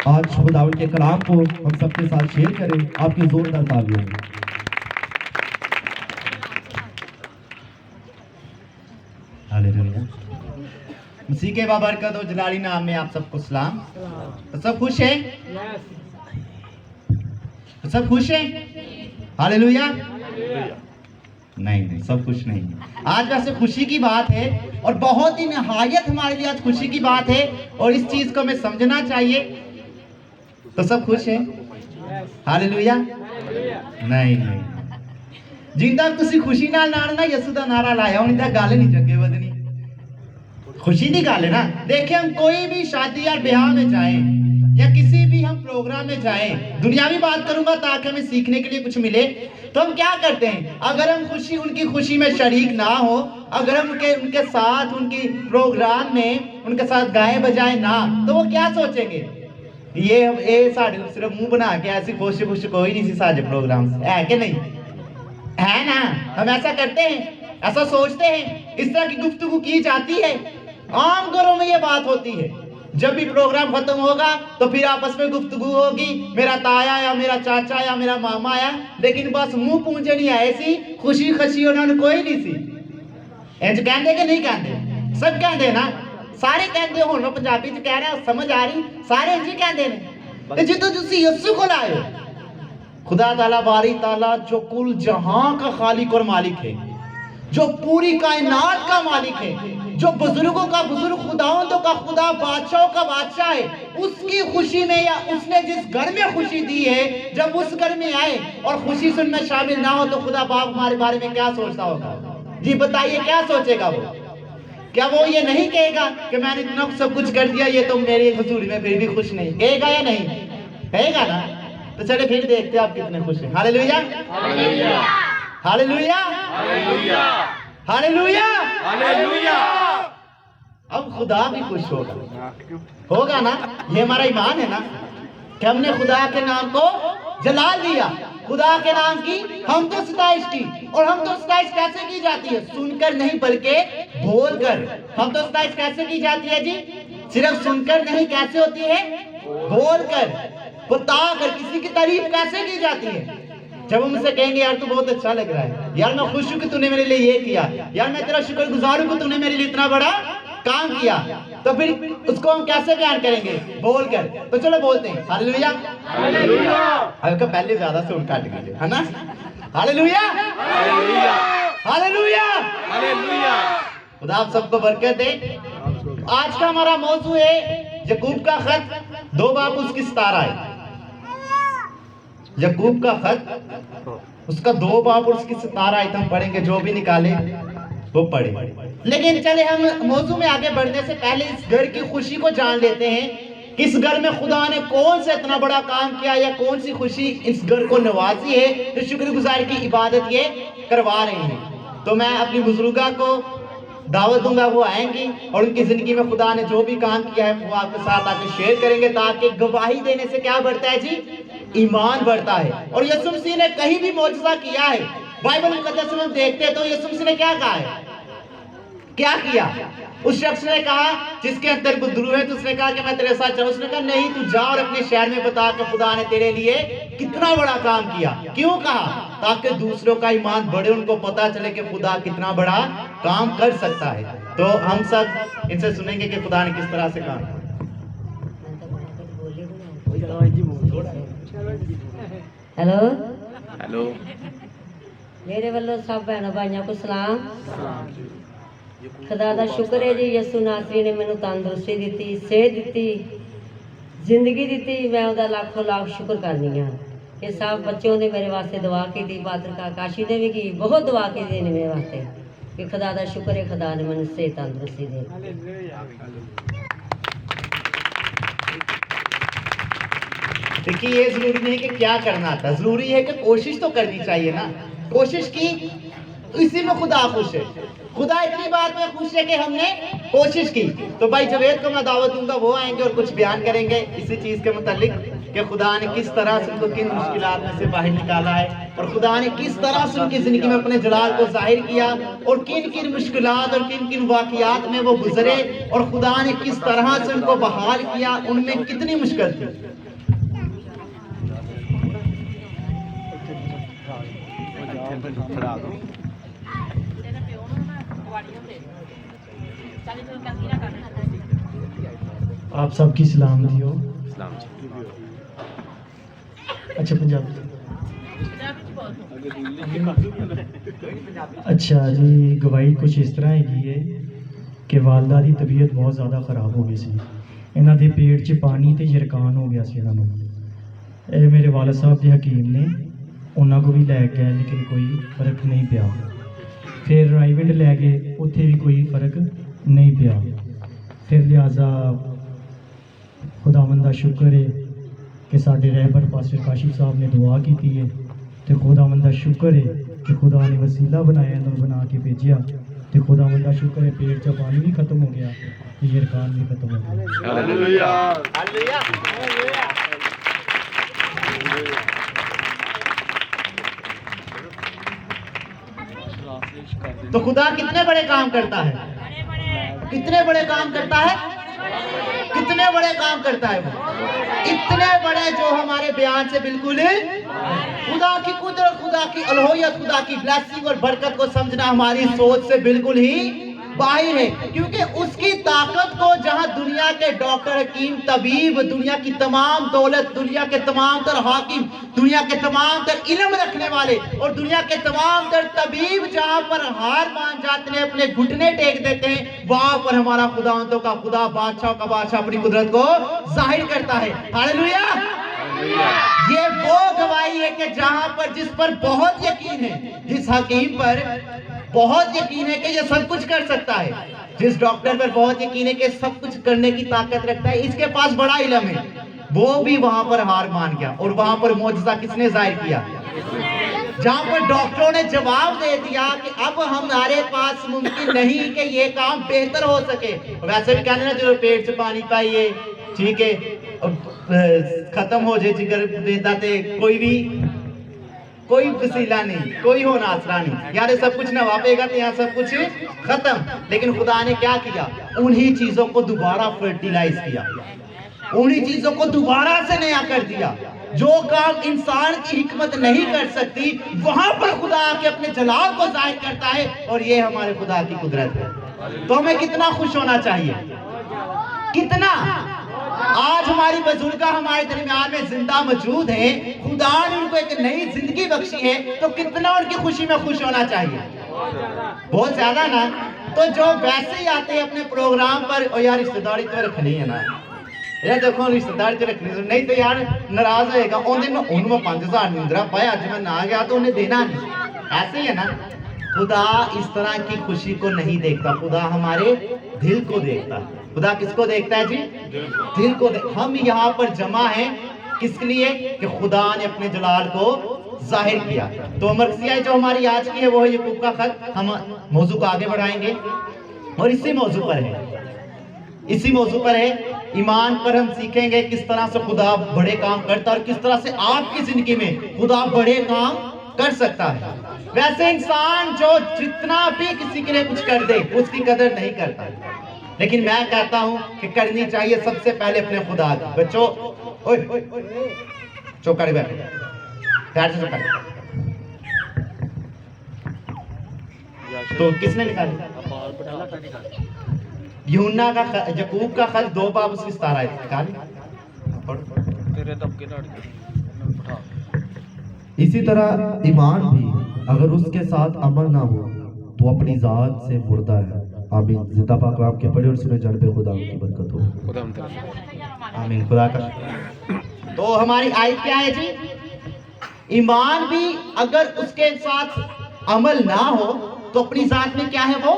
آج خداوند کے کلام کو ہم سب کے ساتھ شیئر کریں. آپ کی زوردار تالیوں میں. ہاللیلویا. مسیح کے بابرکت و جلالی نام میں آپ سب کو سلام. تو سب خوش ہیں؟ تو سب خوش ہیں؟ ہاللیلویا. نہیں سب خوش نہیں. آج ویسے خوشی کی بات ہے اور بہت ہی نہایت ہمارے لیے آج خوشی کی بات ہے اور اس چیز کو ہمیں سمجھنا چاہیے. تو سب خوش ہیں؟ ہاللیلویا. نہیں جندا تسی خوشی نال نا یسوع دا نعرہ لایا ہونی تے گل نہیں جگے ودنی. خوشی دی گل ہے نا. دیکھیں ہم کوئی بھی شادی یا بیاہ میں جائیں یا کسی بھی ہم پروگرام میں جائیں, دنیاوی بات کروں گا تاکہ ہمیں سیکھنے کے لیے کچھ ملے, تو ہم کیا کرتے ہیں؟ اگر ہم ان کی خوشی میں شریک نہ ہو, اگر ہم ان کے ساتھ ان کی پروگرام میں ان کے ساتھ گائے بجائے نہ, تو وہ کیا سوچیں گے؟ یہ ساڑھے صرف منہ بنا کے ایسی خوشی کوئی نہیں سی ساڑھے پروگرام سے ہے کہ نہیں ہے نا. ہم ایسا کرتے ہیں, ایسا سوچتے ہیں, اس طرح کی گفتگو کی جاتی ہے. عام گھروں میں یہ بات ہوتی ہے. جب بھی پروگرام ختم ہوگا تو پھر آپس میں گفتگو ہوگی, میرا تایا یا میرا چاچا یا میرا ماما آیا, لیکن بس منہ پونجے نہیں آئے سی, خوشی انہوں نے کوئی نہیں سی. انج کہندے کہ نہیں کہندے؟ سب کہندے نا, سارے کہندے ہوں. میں پنجابی چ کہہ رہا, سمجھ آ رہی, سارے انج کہندے نے. جدو تسی یسوع کو لائے ہو, خدا تعالیٰ باری تعالیٰ جو کل جہاں کا خالق اور مالک ہے, جو پوری کائنات کا مالک ہے, جو بزرگوں کا بزرگ, خداوندوں کا خدا, بادشاہوں کا بادشاہ ہے, اس کی خوشی میں یا اس نے جس گھر میں خوشی دی ہے, جب اس گھر میں آئے اور خوشی سن میں شامل نہ ہو تو خدا باپ ہمارے بارے میں کیا سوچتا ہوگا؟ جی بتائیے کیا سوچے گا وہ؟ کیا وہ یہ نہیں کہے گا کہ میں نے اتنا سب کچھ کر دیا, یہ تو میری حضور میں پھر بھی خوش نہیں؟ کہے گا یا نہیں کہے گا نا؟ تو چلے پھر دیکھتے ہیں آپ کتنے خوش ہیں. ہاللیلویا ہاللیلویا ہاللیلویا ہاللیلویا. اب خدا بھی خوش ہوگا نا. یہ ہمارا ایمان ہے نا کہ ہم نے خدا کے نام کو جلال دیا, خدا کے نام کی ہم تو ستائش کی. اور ہم تو ستائش کیسے کی جاتی ہے؟ سن کر نہیں بلکہ بول کر. ہم تو ستائش کیسے کی جاتی ہے جی؟ صرف سن کر نہیں, کیسے ہوتی ہے؟ بول کر, بتا کر. کسی کی تعریف کیسے کی جاتی ہے؟ جب ہم اسے کہیں گے یار تو بہت اچھا لگ رہا ہے, یار میں خوش ہوں کہ تو نے میرے لیے یہ کیا, یار میں تیرا شکر گزار ہوں کہ تو نے میرے لیے اتنا بڑا کام کیا, تو پھر اس کو ہم کیسے بیان کریں گے؟ بول کر. تو چلو بولتے ہیں ہاللیلویا ہاللیلویا. پہلے زیادہ سے کاٹ گئے ہے نا. ہاللیلویا ہاللیلویا ہاللیلویا. خدا آپ سب کو برکت دے. آج کا ہمارا موضوع ہے یعقوب کا خط, 2 باب اس کی 17 ہے. یعقوب کا خط اس کا 2 باب اور اس کی 17 آیت ہم پڑھیں گے. جو بھی نکالے وہ پڑھیں. لیکن چلے ہم موضوع میں آگے بڑھنے سے پہلے اس گھر کی خوشی کو جان لیتے ہیں. اس گھر میں خدا نے کون سے اتنا بڑا کام کیا یا کون سی خوشی اس گھر کو نوازی ہے جو شکر گزار کی عبادت یہ کروا رہے ہیں. تو میں اپنی بزرگاں کو دعوت دوں گا, وہ آئیں گی اور ان کی زندگی میں خدا نے جو بھی کام کیا ہے وہ آپ کے ساتھ آ کے شیئر کریں گے, تاکہ گواہی دینے سے کیا بڑھتا ہے جی؟ ایمان بڑھتا ہے. اور یسوع مسیح نے کہیں بھی معجزہ کیا ہے بائبل مقدس میں ہم دیکھتے ہیں تو یسوع مسیح نے کیا کہا ہے؟ کیا کیا؟ اس شخص نے کہا جس کے اندر بدرو ہے, تو اس نے کہا کہ میں تیرے ساتھ چلوں. اس نے کہا نہیں, تو جا اور اپنے شہر میں بتا کہ خدا نے تیرے لیے کتنا بڑا کام کیا. کیوں کہا؟ تاکہ دوسروں کا ایمان بڑھے, ان کو پتا چلے کہ خدا کتنا بڑا کام کر سکتا ہے. تو ہم سب ان سے سنیں گے کہ خدا نے کس طرح سے کام کیا. ہیلو میرے والوں سب بہنوں بھائیوں کو سلام. خدا دا شکر ہے جی, یسوع ناصری نے مینوں تندرستی دیتی, صحت دیتی, زندگی دیتی. میں وہ لاکھوں لاکھ شکر کرنی ہاں. یہ سب بچوں نے میرے واسطے دعا کی تھی, پادر کا کاشی نے بھی کی, بہت دعا کی تھی میرے واسطے کہ خدا دا شکر ہے خدا نے مینوں صحت تندرستی دے. دیکھیے یہ ضروری نہیں کہ کیا کرنا تھا, ضروری ہے کہ کوشش تو کرنی چاہیے نا. کوشش کی اسی میں خدا خوش ہے. خدا اتنی بات میں خوش ہے کہ ہم نے کوشش کی. تو بھائی جوید کو میں دعوت دوں گا, وہ آئیں گے اور کچھ بیان کریں گے اسی چیز کے متعلق. کہ خدا نے کس طرح سے ان کو کن مشکلات میں سے باہر نکالا ہے اور خدا نے کس طرح سے ان کی زندگی میں اپنے جلال کو ظاہر کیا اور کن کن مشکلات اور کن کن واقعات میں وہ گزرے اور خدا نے کس طرح سے ان کو بحال کیا. ان میں کتنی مشکل تھی. آپ سب کی سلامتی ہو. اچھا پنجابی. اچھا جی گواہی کچھ اس طرح ہے کہ والدہ دی طبیعت بہت زیادہ خراب ہو گئی سی. انہاں دے پیٹ 'چ پانی تے یرکان ہو گیا سی. انہاں نوں اے میرے والد صاحب دے حکیم نے انہاں کو بھی لے گئے لیکن کوئی فرق نہیں پیا. پھر رائیونڈ لے گئے اتنے بھی کوئی فرق نہیں پیا. پھر لہٰذا خداوند دا شکر ہے کہ ساڈے رہبر پاسٹر کاشف صاحب نے دعا کی ہے تو خداوند دا شکر ہے کہ خدا نے وسیلہ بنایا انہوں بنا کے بھیجیا تو خداوند دا شکر ہے پیٹ چا پانی بھی ختم ہو گیا یرکان بھی ختم ہو گیا. ہاللیلویہ. تو خدا کتنے بڑے کام کرتا ہے, کتنے بڑے کام کرتا ہے, کتنے بڑے کام کرتا ہے. وہ اتنے بڑے جو ہمارے بیان سے بالکل خدا کی قدرت, خدا کی الوہیت, خدا کی بلیسنگ اور برکت کو سمجھنا ہماری سوچ سے بالکل ہی باہر ہے. کیونکہ اس کی طاقت کو جہاں دنیا کے ڈاکٹر, حکیم, طبیب, دنیا کی تمام دولت, دنیا کے تمام تر حاکم, دنیا کے تمام تر علم رکھنے والے اور دنیا کے تمام تر طبیب جہاں پر ہار مان جاتے ہیں, اپنے گھٹنے ٹیک دیتے ہیں, وہاں پر ہمارا خداوندوں کا خدا, بادشاہ کا بادشاہ اپنی قدرت کو ظاہر کرتا ہے. ہاللیلویہ. یہ وہ گواہی ہے کہ جہاں پر جس پر بہت یقین ہے, جس حکیم پر بہت یقین ہے کہ یہ سب کچھ کر سکتا ہے, جس ڈاکٹر پر بہت یقین ہے کہ سب کچھ کرنے کی طاقت رکھتا ہے, اس کے پاس بڑا علم ہے, وہ بھی وہاں پر ہار مان گیا. اور وہاں پر معجزہ کس نے ظاہر کیا؟ جہاں پر ڈاکٹروں نے جواب دے دیا کہ اب ہمارے پاس ممکن نہیں کہ یہ کام بہتر ہو سکے. ویسے بھی کہنے نا جو پیٹ سے پانی پائیے, ٹھیک ہے, ختم ہو جائے جگر دیتا تے کوئی وسیلہ نہیں, کوئی ہونا آسرا نہیں, یار سب کچھ نہ واپے گا تو یہاں سب کچھ ختم. لیکن خدا نے کیا کیا؟ انہی چیزوں کو دوبارہ فرٹیلائز کیا, انہی چیزوں کو دوبارہ سے نیا کر دیا. جو کام انسان کی حکمت نہیں کر سکتی وہاں پر خدا کے اپنے جلال کو ظاہر کرتا ہے, اور یہ ہمارے خدا کی قدرت ہے. تو ہمیں کتنا خوش ہونا چاہیے, کتنا. آج ہماری بزرگاں ہمارے درمیان میں زندہ موجود ہیں, خدا نے ان کو ایک نئی زندگی بخشی ہے, تو کتنا ان کی خوشی میں خوش ہونا چاہیے, بہت زیادہ نا. تو جو ویسے ہی آتے ہیں اپنے پروگرام پر, او یار رشتہ داری تو رکھنی ہے نا, یہ دیکھو رشتہ داری تو رکھنی ہے, نہیں تو یار ناراض ہوئے گا, انہوں میں 5000 نندرہ پایا, آج میں نہ گیا تو انہیں دینا نہیں. ایسے ہی ہے نا. خدا اس طرح کی خوشی کو نہیں دیکھتا, خدا ہمارے دل کو دیکھتا ہے. خدا کس کو دیکھتا ہے جی؟ دل کو. ہم یہاں پر جمع ہیں کس لیے؟ کہ خدا نے اپنے جلال کو ظاہر کیا. تو مرکزیہ جو ہماری آج کی ہے وہ ہے یعقوب کا خط. ہم موضوع کو آگے بڑھائیں گے اور اسی موضوع پر ہے, اسی موضوع پر ہے ایمان پر. ہم سیکھیں گے کس طرح سے خدا بڑے کام کرتا ہے اور کس طرح سے آپ کی زندگی میں خدا بڑے کام کر سکتا ہے. ویسے انسان جو جتنا بھی کسی کے لیے کچھ کر دے اس کی قدر نہیں کرتا, لیکن میں کہتا ہوں کہ کرنی چاہیے سب سے پہلے اپنے خدا کی. بچوں چوکڑ بیٹھے, پیار سے چوکڑ. تو کس نے نکالی؟ یوحنا کا یعقوب کا خط 2 باب اس کی 17 آیت نکالی. اسی طرح ایمان بھی اگر اس کے ساتھ عمل نہ ہو تو اپنی ذات سے مردہ ہے. آمین. زندہ پاک آپ کے پڑھے اور سنے جان پہ خدا کی برکت ہو. آمین. خدا کا. تو ہماری آیت کیا ہے جی؟ ایمان بھی اگر اس کے ساتھ عمل نہ ہو تو اپنی ذات میں کیا ہے وہ؟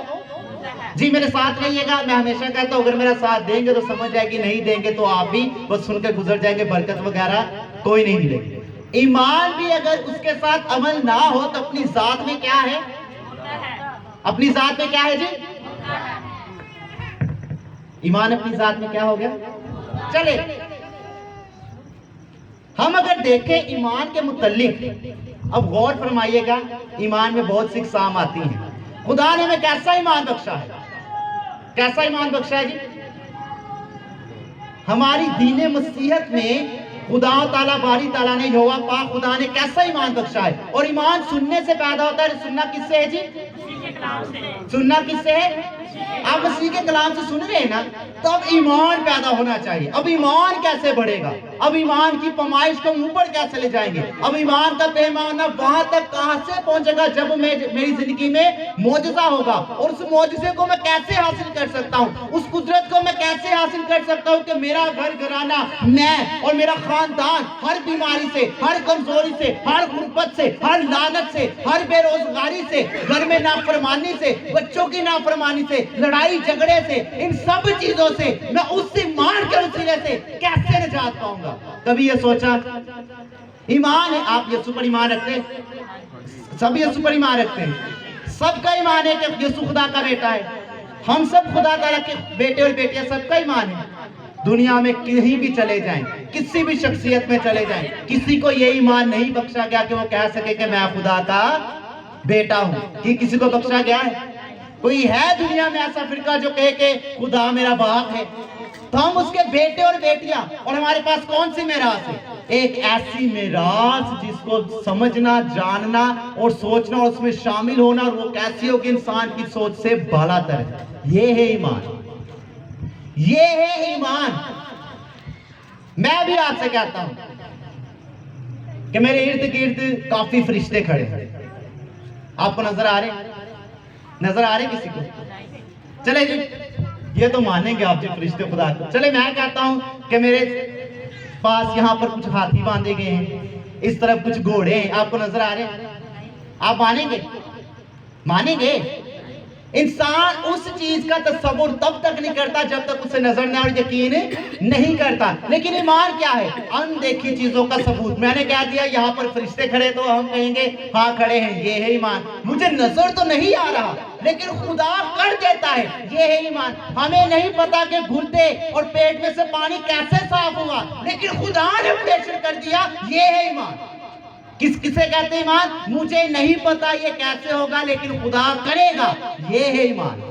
جی میرے ساتھ رہیے گا. میں ہمیشہ کہتا ہوں اگر میرا ساتھ دیں گے تو سمجھ جائے گی, نہیں دیں گے تو آپ بھی بس سن کے گزر جائیں گے, برکت وغیرہ کوئی نہیں ملے گی. ایمان بھی اگر اس کے ساتھ عمل نہ ہو تو اپنی ذات میں کیا ہے؟ اپنی ذات میں کیا ہے جی؟ ایمان اپنی ذات میں کیا ہو گیا؟ چلے हम अगर देखें ईमान के मुतल्लिक, अब गौर फरमाइएगा, ईमान में बहुत सी इक़साम आती हैं। खुदा ने हमें कैसा ईमान बख्शा है? कैसा ईमान बख्शा है जी? हमारी दीन मसीहत में खुदा ताला बारी ताला ने, यहोवा पाक खुदा ने कैसा ईमान बख्शा है? और ईमान सुनने से पैदा होता है। सुनना किससे है जी? सुनना किससे है? आप मसीह के कलाम से सुन रहे हैं ना, तो अब ईमान पैदा होना चाहिए। अब ईमान कैसे बढ़ेगा? अब ईमान की पैमाइश को ऊपर कैसे ले जाएंगे? अब ईमान का पैमाना वहां तक कहां से पहुंचेगा जब मेरी जिंदगी में मौजज़ा होगा। और उस मौजज़े को मैं कैसे हासिल कर सकता हूं? उस कुदरत को मैं कैसे हासिल कर सकता हूं कि मेरा घर घराना, मैं और मेरा खानदान हर बीमारी से, हर कमजोरी से, हर गुर्बत से, हर लानत से, हर बेरोजगारी से, घर में नाफरमानी से, बच्चों की नाफरमानी से, लड़ाई झगड़े से, इन सब चीजों से मैं उस ईमान के वसीले से कैसे निजात पाऊंगा? कभी ये सोचा? ईमान है, आप यीशु पर ईमान रखते हैं, सब यीशु पर ईमान रखते हैं, सबका ईमान है कि यीशु खुदा का बेटा है। हम सब खुदा ताला के बेटे और बेटियां, सबका ईमान है। दुनिया में कहीं भी चले जाएं, किसी भी शख्सियत में चले जाएं, किसी को ये ईमान नहीं बख्शा गया कि वो कह सके कि मैं खुदा का बेटा हूं। कि किसी को बख्शा गया है? कोई है दुनिया में ऐसा फिरका जो कहे कि खुदा मेरा बाप है? तो हम उसके बेटे और बेटियां, और हमारे पास कौन सी मीरास है? एक ऐसी मीरास जिसको समझना, जानना और सोचना और उसमें शामिल होना, और वो कैसी होगी इंसान की सोच से बालातर है। ये है ईमान, ये है ईमान। मैं भी आपसे कहता हूं कि मेरे इर्द गिर्द काफी फरिश्ते खड़े हैं। आपको नजर आ रहे? नजर आ रहे किसी को? चले जी, ये तो मानेंगे आप जी फरिश्ते खुदा को। चले मैं कहता हूं कि मेरे पास यहाँ पर कुछ हाथी बांधे गए हैं, इस तरफ कुछ घोड़े हैं, आपको नजर आ रहे हैं? आप मानेंगे? मानेंगे? इंसान उस चीज का तस्वुर तब तक नहीं करता जब तक उसे नजर न और यकीन नहीं करता। लेकिन ईमान क्या है? अनदेखी चीजों का सबूत। मैंने कह दिया यहाँ पर फरिश्ते खड़े, तो हम कहेंगे हाँ खड़े हैं, ये है ईमान। मुझे नजर तो नहीं आ रहा लेकिन खुदा कर देता है, ये है ईमान। हमें नहीं पता कि गुर्दे और पेट में से पानी कैसे साफ हुआ, लेकिन खुदा ने ऑपरेशन कर दिया, ये है ईमान। किसे कहते हैं ईमान? मुझे नहीं पता ये कैसे होगा लेकिन खुदा करेगा, ये है ईमान।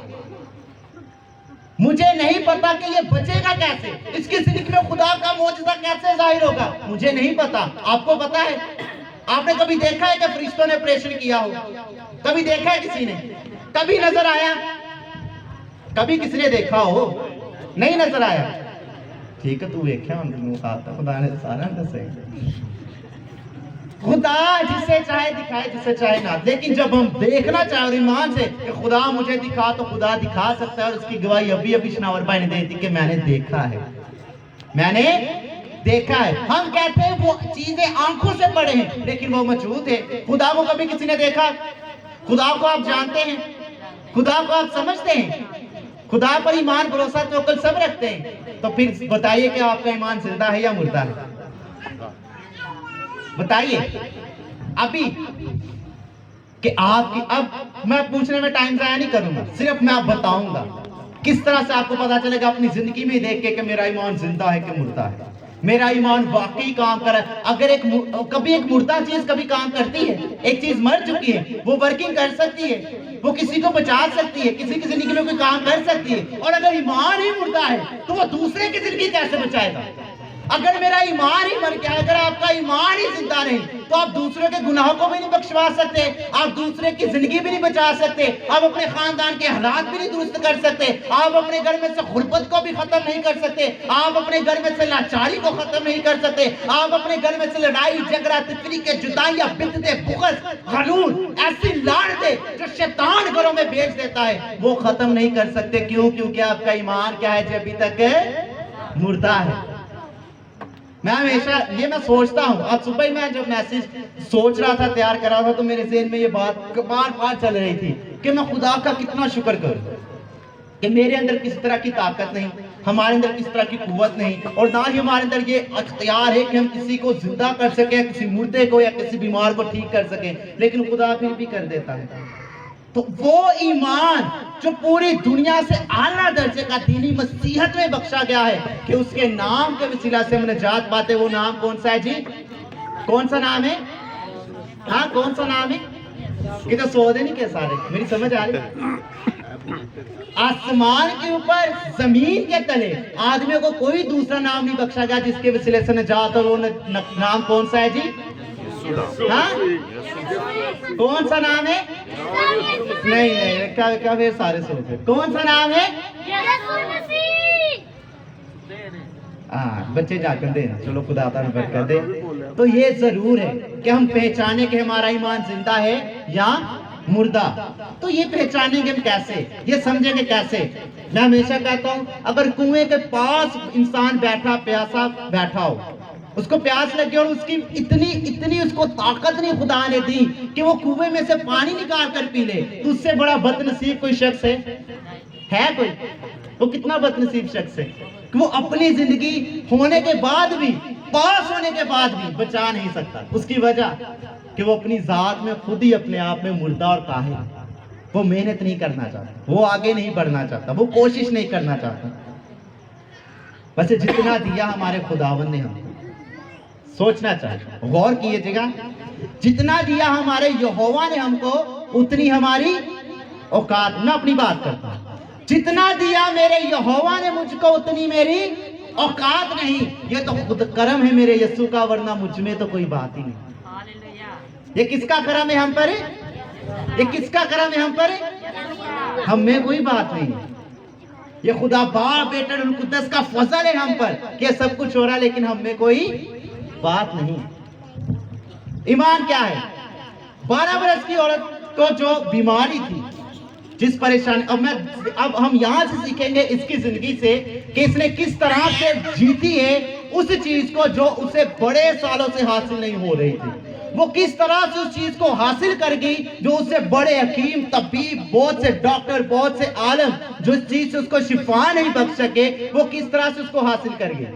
मुझे नहीं पता कि ये बचेगा कैसे, इसकी जिंदगी में खुदा का मौजज़ा कैसे जाहिर होगा, मुझे नहीं पता। आपको पता है? आपने कभी देखा है कि फरिश्तों ने ऑपरेशन किया हो? कभी देखा है किसी ने? कभी नजर आया? कभी किसी ने देखा हो? नहीं नजर आया? ठीक है, तू देखा खुदा ने सारा दसे। खुदा जिसे चाहे दिखाए, जिसे चाहे ना। लेकिन जब हम देखना चाहे और ईमान से कि खुदा मुझे दिखा, तो खुदा दिखा सकता है। और उसकी गवाही अभी अभी शनावर भाई ने दी थी कि मैंने देखा है, मैंने देखा है। हम कहते हैं वो चीजें आंखों से पढ़े हैं लेकिन वो मौजूद है। खुदा को कभी किसी ने देखा? खुदा को आप जानते हैं? खुदा को आप समझते हैं? खुदा पर ईमान, भरोसा, तवक्कुल सब रखते हैं? तो फिर बताइए कि आपका ईमान जिंदा है या मुर्दा है? बताइए अभी कि आपकी। अब मैं पूछने में टाइम जाया नहीं करूंगा, सिर्फ मैं आप बताऊंगा किस तरह से आपको पता चलेगा अपनी जिंदगी में देख के कि मेरा ईमान जिंदा है कि मुर्दा है, मेरा ईमान वाकई काम कर रहा है। अगर कभी एक मुर्दा चीज कभी काम करती है, एक चीज मर चुकी है, वो वर्किंग कर सकती है, वो किसी को बचा सकती है, किसी की जिंदगी में कोई काम कर सकती है। और अगर ईमान ही मुर्दा है तो वो दूसरे की जिंदगी कैसे बचाएगा? अगर मेरा ईमान ही मर गया, अगर आपका ईमान ही जिंदा नहीं, तो आप दूसरों के गुनाहों को भी नहीं बख्शवा सकते, आप दूसरे की जिंदगी भी नहीं बचा सकते, आप अपने खानदान के हालात भी नहीं दुरुस्त कर सकते, आप अपने घर में से गुर्बत को भी खत्म नहीं कर सकते, आप अपने घर में से लाचारी को खत्म नहीं कर सकते, आप अपने घर में से लड़ाई झगड़ा, तफरीके, जुदाइयां, बिदअतें, बुग़्ज़, ग़लूल, ऐसी लानतें जो शैतान घरों में भेज देता है, वो खत्म नहीं कर सकते। क्यों? क्योंकि आपका ईमान क्या है? जो अभी तक मुर्दा है। मैं हमेशा ये मैं सोचता हूँ, आज सुबह ही मैं जब मैसेज सोच रहा था, तैयार कर रहा था, तो मेरे ज़हन में ये बात बार बार चल रही थी कि मैं खुदा का कितना शुक्र करूँ कि मेरे अंदर किस तरह की ताकत नहीं, हमारे अंदर किस तरह की कुव्वत नहीं, और ना ही हमारे अंदर ये अख्तियार है कि हम किसी को जिंदा कर सकें, किसी मुर्दे को या किसी बीमार को ठीक कर सकें, लेकिन खुदा फिर भी कर देता है। तो वो ईमान जो पूरी दुनिया से आला दर्जे का दीनी मसीहत में बख्शा गया है कि उसके नाम के वसीला से हम निजात पाते, वो नाम कौन सा है जी? कौन सा नाम है? हाँ, कौन सा नाम है? ये तो सौदे नहीं के सारे, मेरी समझ आ रही? आसमान के ऊपर, जमीन के तले आदमियों को कोई दूसरा नाम नहीं बख्शा गया जिसके वसीले से नजात, और वो नाम कौन सा है जी? हाँ? कौन सा नाम है? नहीं, क्या फिर सारे सोच, कौन सा नाम है? हाँ, बच्चे जाकर दे, चलो खुदा ताला बरकत दे। तो ये जरूर है कि हम पहचाने कि हमारा ईमान जिंदा है या मुर्दा। तो ये पहचानेंगे हम कैसे, ये समझेंगे कैसे? मैं हमेशा कहता हूँ, अगर कुएं के पास इंसान बैठा, प्यासा बैठा हो, उसको प्यास लगी और उसकी इतनी उसको ताकत नहीं खुदा ने दी कि वो कुएं में से पानी निकाल कर पी ले, तो उससे बड़ा बदनसीब कोई शख्स है कोई? वो कितना बदनसीब शख्स है कि वो अपनी जिंदगी होने के बाद भी, पास होने के बाद भी बचा नहीं सकता। उसकी वजह कि वो अपनी जात में खुद ही अपने आप में मुर्दा और काहिल, वो मेहनत नहीं करना चाहता, वो आगे नहीं बढ़ना चाहता, वो कोशिश नहीं करना चाहता। वैसे जितना दिया हमारे खुदावन ने हमको, सोचना चाहिए, गौर कीजिएगा, जितना दिया हमारे यहोवा ने हमको उतनी हमारी औकात। मैं अपनी बात करता हूँ, जितना दिया मेरे यहोवा ने मुझको उतनी मेरी औकात नहीं। ये तो खुद करम है मेरे यीशु का, वरना मुझ में तो कोई बात ही नहीं। ये किसका करम है हम पर? ये किसका करम है हम पर? हम में कोई बात नहीं। ये खुदा बाप बेटा रूह कुद्दस का फजल है हम पर कि सब कुछ हो रहा है, लेकिन हम में कोई बात नहीं। ईमान क्या है? 12 बरस की औरत को जो बीमारी थी, जिस परेशानी, अब हम यहाँ से सीखेंगे इसकी जिंदगी से कि इसने किस तरह से जीती है उस चीज को जो उसे बड़े सालों से हासिल नहीं हो रही थी। वो किस तरह से उस चीज को हासिल कर गई जो उससे बड़े हकीम, तबीब, बहुत से डॉक्टर, बहुत से आलम जो इस चीज से उसको शिफा नहीं बख्श सके, वो किस तरह से उसको हासिल कर गई।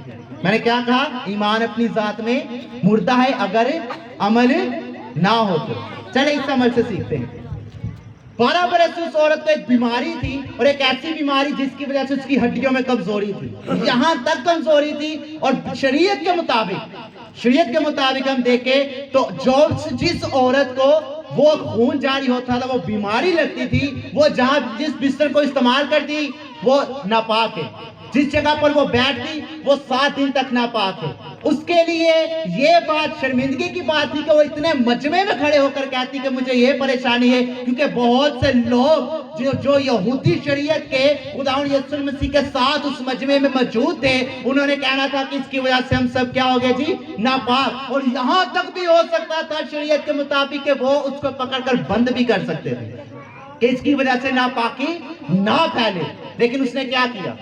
मैंने क्या कहा? ईमान अपनी जात में मुर्दा है अगर अमल ना हो तो। चले इस अमल से सीखते हैं। 12 बरस उस औरत को एक बीमारी थी, और एक ऐसी बीमारी जिसकी वजह से उसकी हड्डियों में कमजोरी थी, यहाँ तक कमजोरी थी। और शरीयत के मुताबिक हम देखें तो जो जिस औरत को वो खून जारी होता था, वो बीमारी लगती थी, वो जहाँ जिस बिस्तर को इस्तेमाल करती वो नापाक है, जिस जगह पर वो बैठती वो 7 दिन तक नापाक है। उसके लिए ये बात शर्मिंदगी की बात थी कि वो इतने मजमे में खड़े होकर कहती कि मुझे ये परेशानी है, क्योंकि बहुत से लोग जो यहूदी शरीयत के खुदावंद यीशु मसीह के साथ उस मजमे में मौजूद थे, उन्होंने कहना था कि इसकी वजह से हम सब क्या हो गए जी? नापाक। और यहाँ तक भी हो सकता था शरीयत के मुताबिक वो उसको पकड़कर बंद भी कर सकते थे कि इसकी वजह से नापाकी ना फैले। लेकिन उसने क्या किया?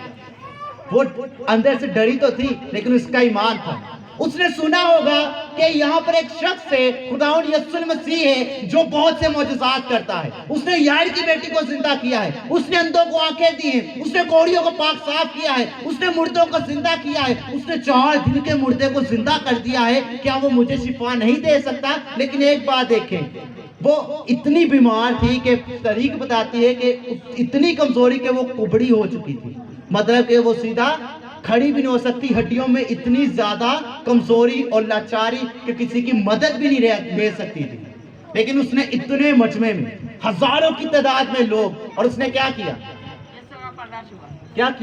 वो अंदर से डरी तो थी, लेकिन उसका ईमान था। उसने सुना होगा कि यहाँ पर एक शख्स है, खुदावंद यीशु मसीह है, जो बहुत से मौजज़ात करता है। उसने यार की बेटी को जिंदा किया है, उसने अंधों को आंखें दी हैं, उसने कोढ़ियों को पाक साफ किया है, उसने मुर्दों को जिंदा किया है, उसने 4 दिन के मुर्दे को जिंदा कर दिया है। क्या वो मुझे शिफा नहीं दे सकता? लेकिन एक बात देखें, वो इतनी बीमार थी कि तारीख बताती है कि इतनी कमजोरी कि वो कुबड़ी हो चुकी थी, मतलब कि वो सीधा खड़ी भी नहीं हो सकती। हड्डियों में इतनी ज्यादा कमजोरी और लाचारी कि किसी की मदद भी नहीं ले सकती थी। लेकिन उसने इतने मजमे में हजारों की तादाद में लोग, और उसने क्या किया?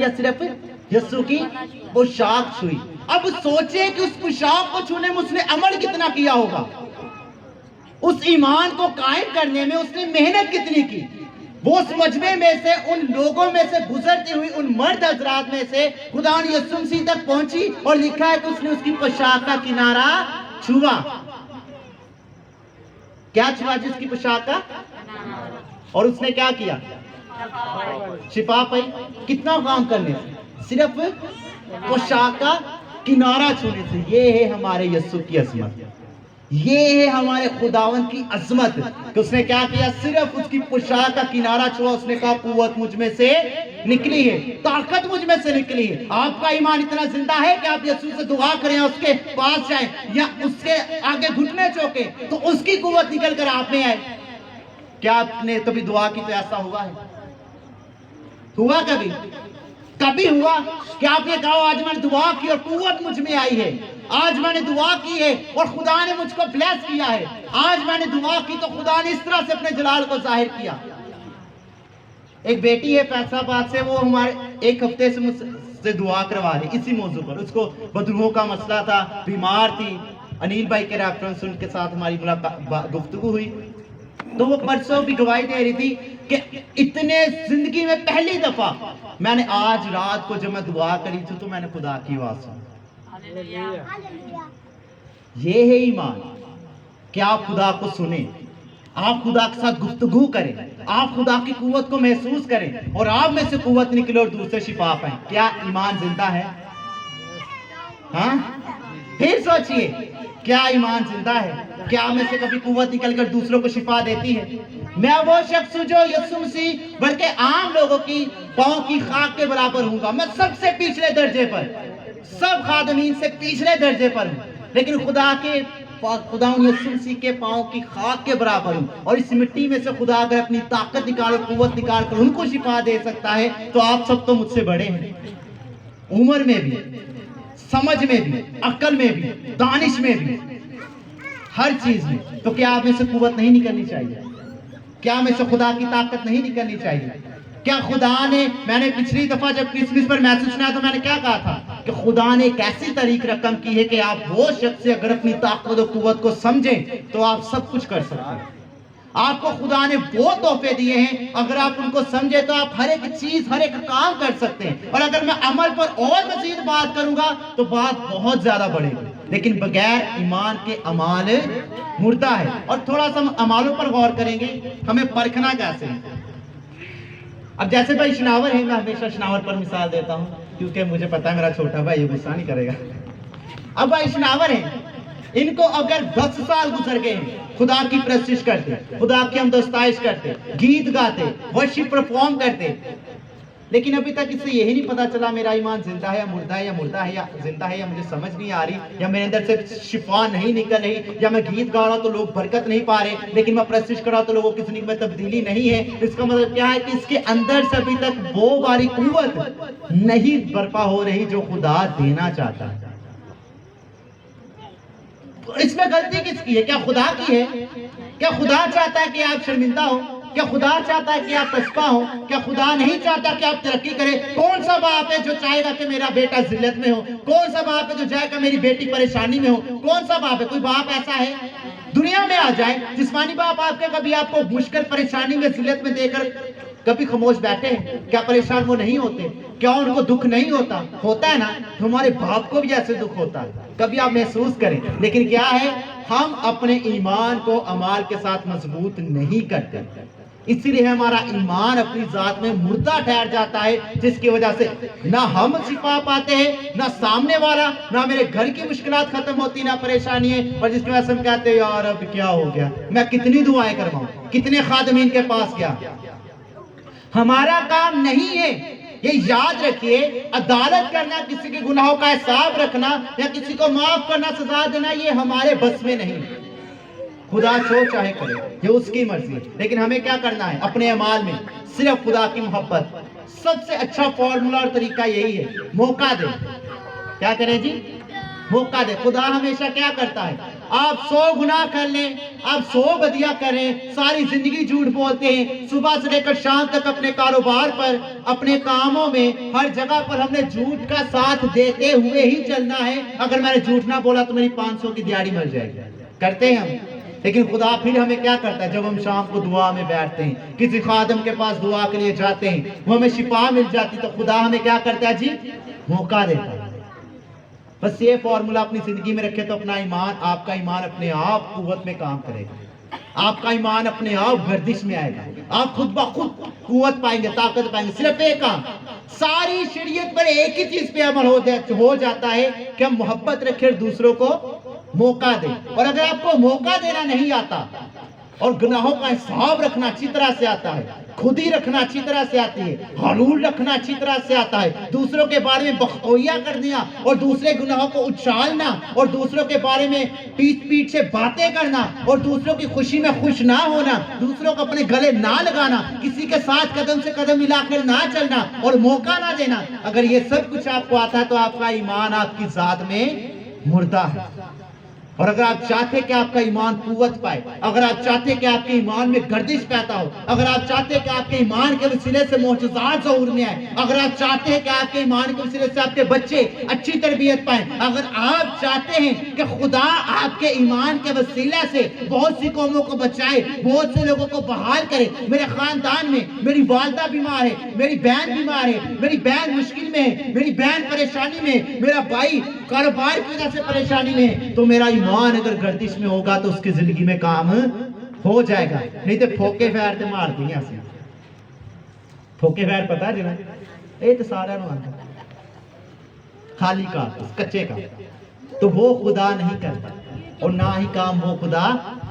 सिर्फ यीशु की पोशाक छुई। अब सोचे कि उस पोशाक को छूने में उसने अमल कितना किया होगा, उस ईमान को कायम करने में उसने मेहनत कितनी की। वो उस मजमे में से, उन लोगों में से गुजरती हुई उन मर्द हजरात में से खुदावंद यीशु मसीह तक पहुंची, और लिखा है कि उसने उसकी पोशाक का किनारा छुआ। क्या छुआ? जिसकी पोशाक का। और उसने क्या किया? शिफा पाई। कितना काम करने से? सिर्फ पोशाक का किनारा छूने से। ये है हमारे यीशु की अजमत, ये है हमारे खुदावंद की अजमत कि उसने क्या किया? सिर्फ उसकी पोशाक का किनारा छुआ। उसने कहा कुव्वत मुझ में से निकली है, ताकत मुझ में से निकली है। आपका ईमान इतना जिंदा है कि आप यीशु से दुआ करें, उसके पास जाएं या उसके आगे घुटने चौके तो उसकी कुव्वत निकल कर आप में आए। क्या आपने कभी दुआ की तो ऐसा हुआ है? हुआ कभी? कभी हुआ कि आपने कहा आज मैंने दुआ की और कुव्वत मुझ में आई है, आज मैंने दुआ की है और खुदा ने मुझको ब्लेस किया है, आज मैंने दुआ की तो खुदा ने इस तरह से अपने जलाल को जाहिर किया। एक बेटी है फैसलाबाद से, वो हमारे एक हफ्ते से मुझसे दुआ करवा रही इसी मौजू पर। उसको बदरूहों का मसला था, बीमार थी। अनिल भाई के रेफरेंस उनके साथ हमारी मुलाकात गुफ्तगू हुई, तो वो परसों भी गवाही दे रही थी कि इतने जिंदगी में पहली दफा मैंने आज रात को जब मैं दुआ करी थी तो मैंने खुदा की आवाज सुनी। ये है ईमान कि आप खुदा को सुने, आप खुदा के साथ गुफ्तगू करें, आप खुदा की कुव्वत को महसूस करें और आप में से कुव्वत निकले और दूसरे शिफा पाएं। क्या ईमान जिंदा है? हाँ, फिर सोचिए, क्या ईमान जिंदा है? क्या में से कभी कुव्वत निकलकर दूसरों को शिफा देती है? मैं वो शख्स हूं जो यीशु मसीह बल्कि आम लोगों की पांव की खाक के बराबर हूंगा। मैं सबसे पिछले दर्जे पर, सब खादमीन से पिछले दर्जे पर हूं, लेकिन खुदा यीशु मसीह के पांव की खाक के बराबर हूं। और इस मिट्टी में से खुदा अगर अपनी ताकत निकाल, कुव्वत निकाल कर उनको शिफा दे सकता है, तो आप सब तो मुझसे बड़े हैं, उम्र में भी, समझ में भी, अक्ल में भी, दानिश में भी, हर चीज में। तो क्या आप में से कुव्वत नहीं निकलनी चाहिए? क्या में से खुदा की ताकत नहीं निकलनी चाहिए? क्या खुदा ने, मैंने पिछली दफा जब क्रिसमस पर मैसेज सुना तो मैंने क्या कहा था कि खुदा ने एक ऐसी तरीक रकम की है कि आप वो शख्स से अगर अपनी ताकत और कुव्वत को समझें तो आप सब कुछ कर सकते हैं। आपको खुदा ने वो तोहफे दिए हैं, अगर आप उनको समझे तो आप हर एक चीज, हर एक काम कर सकते हैं। और अगर मैं अमल पर और मजीद बात करूंगा तो बात बहुत ज्यादा बढ़ेगी, लेकिन बगैर ईमान के अमाल मुर्दा है। और थोड़ा सा हम अमालों पर गौर करेंगे, हमें परखना कैसे है। अब जैसे भाई शनावर है, मैं हमेशा शनावर पर मिसाल देता हूं क्योंकि मुझे पता है मेरा छोटा भाई ये गुस्सा नहीं करेगा। अब भाई शनावर है, इनको अगर 10 साल गुजर गए खुदा की प्रस्तिश करते, खुदा की हम दस्ताइश करते, गीत गाते, वर्शिप परफॉर्म करते, लेकिन अभी तक इससे यही नहीं पता चला मेरा ईमान जिंदा है या मुर्दा है, या मुर्दा है या जिंदा है, या मुझे समझ नहीं आ रही, या मेरे अंदर से शिफा नहीं निकल रही, या मैं गीत गा रहा हूं तो लोग बरकत नहीं पा रहे, लेकिन मैं प्रस्तिश कर रहा हूं तो लोगों की जिंदगी में तब्दीली नहीं है। इसका मतलब क्या है कि इसके अंदर से अभी तक वो वाली कुव्वत नहीं बर्पा हो रही जो खुदा देना चाहता है। इसमें गलती किसकी है? क्या खुदा की है? क्या खुदा चाहता है कि आप शर्मिंदा हो? क्या खुदा चाहता है कि आप पछता हो? क्या खुदा नहीं चाहता कि आप तरक्की करें? कौन सा बाप है जो चाहेगा कि मेरा बेटा जिल्लत में हो? कौन सा बाप है जो चाहेगा मेरी बेटी परेशानी में हो? कौन सा बाप है? कोई बाप ऐसा है दुनिया में आ जाए जिस्मानी बाप आपके कभी आपको मुश्किल परेशानी में जिल्लत में देकर कभी खामोश बैठे? क्या परेशान वो नहीं होते? क्या उनको दुख नहीं होता? होता है ना, तो हमारे बाप को भी ऐसे दुख होता है, कभी आप महसूस करें। लेकिन क्या है, हम अपने ईमान को अमाल के साथ मजबूत नहीं करते, इसीलिए हमारा ईमान अपनी जात में मुर्दा ठहर जाता है, जिसकी वजह से ना हम शिफा पाते हैं, ना सामने वाला, ना मेरे घर की मुश्किलात खत्म होती, ना परेशानी है। और जिसकी वजह से हम कहते हैं यार अब क्या हो गया, मैं कितनी दुआएं करवाऊं, कितने खादमीन के पास गया। हमारा काम नहीं है, ये याद रखिए, अदालत करना, किसी के गुनाहों का हिसाब रखना या किसी को माफ करना, सजा देना, ये हमारे बस में नहीं। खुदा जो चाहे करे, ये उसकी मर्जी। लेकिन हमें क्या करना है? अपने अमाल में सिर्फ खुदा की मोहब्बत। सबसे अच्छा फॉर्मूला और तरीका यही है, मौका दे। क्या करें जी? मौका दे। खुदा हमेशा क्या करता है? आप 100 गुनाह कर लें, आप 100 बदिया करें, सारी जिंदगी झूठ बोलते हैं, सुबह से लेकर शाम तक अपने कारोबार पर, अपने कामों में, हर जगह पर हमने झूठ का साथ देते हुए ही चलना है। अगर मैंने झूठ ना बोला तो मेरी 500 की दिहाड़ी मिल जाएगी। करते हैं हम। लेकिन खुदा फिर हमें क्या करता है? जब हम शाम को दुआ में बैठते हैं, किसी खादम के पास दुआ के लिए जाते हैं, वो हमें शिफा मिल जाती, तो खुदा हमें क्या करता है जी? मौका देता है। बस ये फॉर्मूला अपनी जिंदगी में रखे तो अपना ईमान, आपका ईमान अपने आप कुव्वत में काम करेगा, आपका ईमान अपने आप गर्दिश में आएगा, आप खुद ब खुद कुव्वत पाएंगे, ताकत पाएंगे। सिर्फ एक काम, सारी शरीयत पर एक ही चीज पे अमल हो जाता है कि हम मोहब्बत रखें, दूसरों को मौका दें। और अगर आपको मौका देना नहीं आता और गुनाहों का हिसाब रखना अच्छी तरह से आता है, खुद ही रखना अच्छी तरह से आती है, हलूल रखना अच्छी तरह से आता है, दूसरों के बारे में बखतोइया कर दिया और दूसरे गुनाहों को उछालना और दूसरों के बारे में पीठ से बातें करना और दूसरों की खुशी में खुश ना होना, दूसरों को अपने गले ना लगाना, किसी के साथ कदम से कदम मिलाकर ना चलना और मौका ना देना। अगर ये सब कुछ आपको आता है तो आपका ईमान आपकी जात में मुर्दा है। और अगर आप चाहते हैं कि आपका ईमान कुव्वत पाए, अगर आप चाहते हैं कि आपके ईमान में गर्दिश पैदा हो, अगर आप चाहते हैं कि आपके ईमान के वसीले से मोजज़ात ज़हूर में आए, अगर आप चाहते हैं कि आपके ईमान के वसीले से आपके बच्चे अच्छी तरबियत पाएं, अगर आप चाहते हैं कि खुदा आपके ईमान के वसीले से बहुत सी कौमों को बचाए, बहुत से लोगों को बहाल करे। मेरे खानदान में मेरी वालदा बीमार है, मेरी बहन बीमार है, मेरी बहन मुश्किल में है, मेरी बहन परेशानी में है, मेरा भाई कारोबार की वजह से परेशानी में है, तो मेरा ईमान अगर गर्दिश में होगा तो उसकी जिंदगी में काम हो जाएगा। नहीं तो फोके फैर ते मार दिया सी। फोके फैर पता है जिन्हें, ये तो सारा खाली का कच्चे का, तो वो खुदा नहीं करता और ना ही काम वो खुदा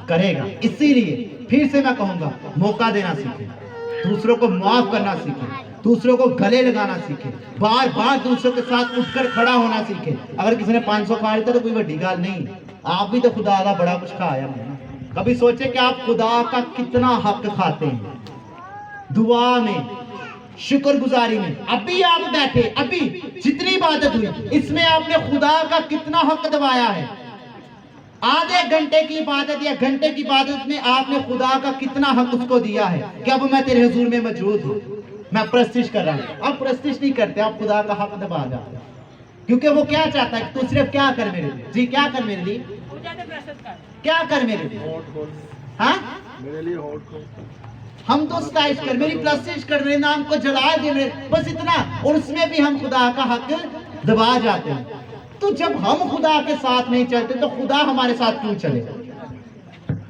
करेगा। इसीलिए फिर से मैं कहूंगा, मौका देना सीखें, दूसरों को माफ करना सीखें, दूसरों को गले लगाना सीखें, बार बार दूसरों के साथ उठकर खड़ा होना सीखें। अगर किसी ने 500 खा लिया तो कोई बड़ी गाल नहीं, आप भी तो खुदा का बड़ा कुछ खाया। कभी सोचे कि आप खुदा का कितना हक खाते हैं, दुआ में, शुक्रगुजारी में। अभी आप बैठे, अभी जितनी इबादत हुई इसमें आपने खुदा का कितना हक दबाया है। आधे घंटे की इबादत या घंटे की इबादत में आपने खुदा का कितना हक उसको दिया है कि अब मैं तेरे हुजूर में मौजूद हूँ, मैं प्रस्तिश कर रहा हूँ। आप प्रस्तिश नहीं करते, आप खुदा का हक दबा जाते हैं, क्योंकि वो क्या चाहता है, तू सिर्फ क्या कर मेरे लिए, जी क्या कर मेरे लिए, क्या कर मेरे लिए, हाँ मेरे लिए हम तो स्टाइश कर, मेरी प्रस्तिश कर, मेरे नाम को जला दे, बस इतना। और उसमें भी हम खुदा का हक दबा जाते हैं। तो जब हम खुदा के साथ नहीं चलते तो खुदा हमारे साथ क्यों चले?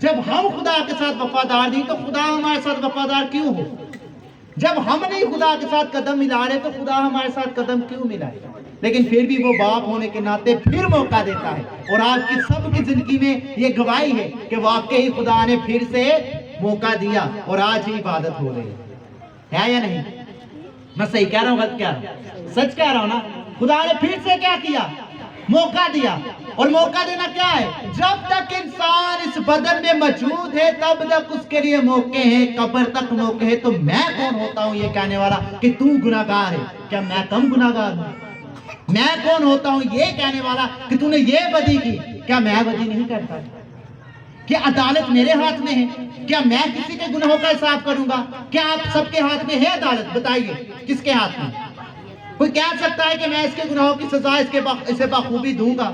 जब हम खुदा के साथ वफादार नहीं तो खुदा हमारे साथ वफादार क्यों हो? जब हम नहीं खुदा के साथ कदम मिला रहे तो खुदा हमारे साथ कदम क्यों मिलाए? लेकिन फिर भी वो बाप होने के नाते फिर मौका देता है। और आपकी सबकी जिंदगी में ये गवाही है कि वाकई ही खुदा ने फिर से मौका दिया और आज ही इबादत हो रही है या नहीं? मैं सही कह रहा हूँ, गलत कह रहा हूँ? सच कह रहा हूँ ना? खुदा ने फिर से क्या किया? मौका दिया। और मौका देना क्या है? जब तक इंसान इस बदन में मौजूद है तब तक उसके लिए मौके हैं, कब्र तक मौके हैं। तो मैं कौन होता हूँ ये कहने वाला कि तू गुनाहगार है? क्या मैं कम गुनाहगार हूँ? मैं कौन होता हूँ ये कहने वाला कि तूने ये बदी की? क्या मैं बदी नहीं करता? क्या अदालत मेरे हाथ में है? क्या मैं किसी के गुनाहों का हिसाब करूंगा? क्या आप सबके हाथ में है अदालत? बताइए किसके हाथ में? कोई कह सकता है कि मैं इसके गुनाहों की सजा इसे बखूबी दूंगा,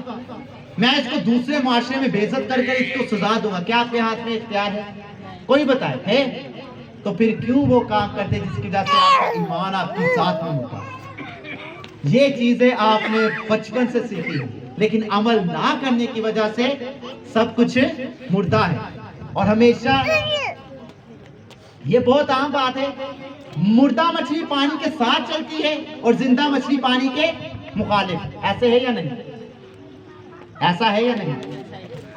मैं इसको दूसरे माशरे में बेइज्जत करके इसको सजा दूंगा? क्या आपके हाथ में इख्तियार है? कोई बताए है? तो फिर क्यों वो काम करते जिसकी वजह से आपका ईमान आपकी साथ में होता? ये चीजें आपने बचपन से सीखी है, लेकिन अमल ना करने की वजह से सब कुछ मुर्दा है। और हमेशा ये बहुत आम बात है, मुर्दा मछली पानी के साथ चलती है और जिंदा मछली पानी के मुखालिफ। ऐसे है या नहीं? ऐसा है या नहीं?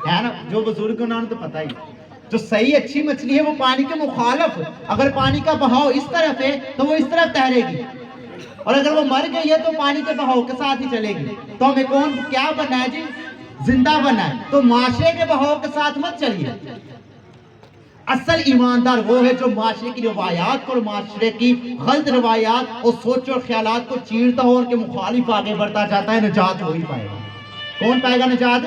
है ना? जो बुजुर्ग उन्होंने तो पता ही, जो सही अच्छी मछली है वो पानी के मुखालिफ। अगर पानी का बहाव इस तरफ है तो वो इस तरफ तैरेगी, और अगर वो मर गई है तो पानी के बहाव के साथ ही चलेगी। तो हमें कौन क्या बनना है जी? जिंदा बनना है। तो माशरे के बहाव के साथ मत चलिए। असल ईमानदार वो है जो माशरे की रवायात और माशरे की गलत रवायात और सोच और ख्यालात को चीरता हो और उनके मुखालिफ आगे बढ़ता जाता है। निजात हो ही पाएगा। कौन पाएगा निजात?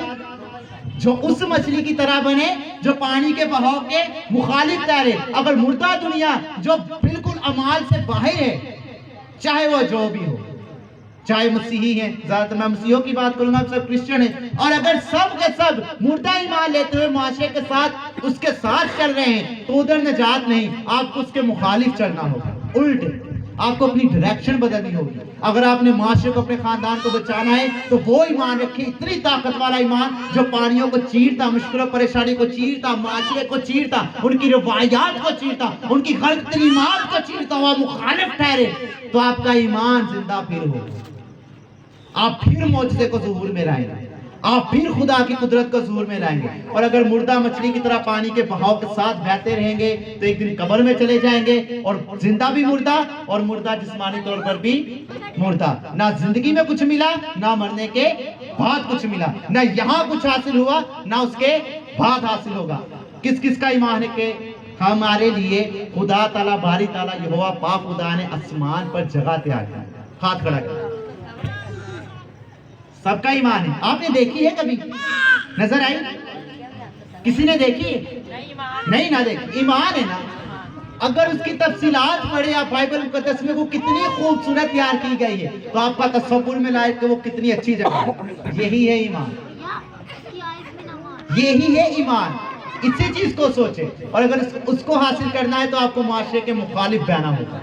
जो उस मछली की तरह बने जो पानी के बहाव के मुखालिफ तैरे। अगर मुर्दा दुनिया जो बिल्कुल अमाल से बाहर है, चाहे वो जो भी हो, चाहे मसीही हैं, ज्यादातर मैं मसीहों की बात करूंगा, सब क्रिश्चियन हैं, और अगर सब के सब मुर्दा ईमान लेते हुए माशरे के साथ उसके साथ चल रहे हैं तो उधर निजात नहीं, आपको उसके मुखालिफ चलना होगा। उल्टे आपको अपनी डायरेक्शन बदलनी होगी। अगर आपने माशरे को, अपने खानदान को बचाना है तो वो ईमान रखिए, इतनी ताकत वाला ईमान जो पानियों को चीरता, मुश्किलों परेशानी को चीरता, माशरे को चीरता, उनकी रवायात को चीरता, उनकी गलत तलीमात को चीरता हुआ मुखालिफ ठहरे, तो आपका ईमान जिंदा फिर हो, आप फिर मौजज़े को ज़ुहूर में लाएंगे। آپ پھر خدا کی قدرت کو ظہور میں لائیں گے. اور اگر مردہ مچھلی کی طرح پانی کے بہاؤ کے ساتھ بہتے رہیں گے تو ایک دن قبر میں چلے جائیں گے, اور زندہ بھی مردہ اور مردہ جسمانی طور پر بھی مردہ. نہ زندگی میں کچھ ملا, نہ مرنے کے بعد کچھ ملا, نہ یہاں کچھ حاصل ہوا نہ اس کے بعد حاصل ہوگا. کس کس کا ایمان ہے کہ ہمارے لیے خدا تعالیٰ باری تعالیٰ یہوہ پاک خدا نے آسمان پر جگہ تیار کی؟ ہاتھ کھڑا کر. سب کا ایمان ہے. آپ نے دیکھی ہے کبھی؟ نظر آئی؟ کسی نے دیکھی ہے؟ نہیں نہ دیکھی. ایمان ہے نا. اگر اس کی تفصیلات پڑھے آپ بائبل مقدس میں وہ کتنی خوبصورت تیار کی گئی ہے تو آپ کا تصور میں لائے کہ وہ کتنی اچھی جگہ ہے. یہی ہے ایمان, یہی ہے ایمان. اسی چیز کو سوچے, اور اگر اس کو حاصل کرنا ہے تو آپ کو معاشرے کے مخالف بہنا ہوگا,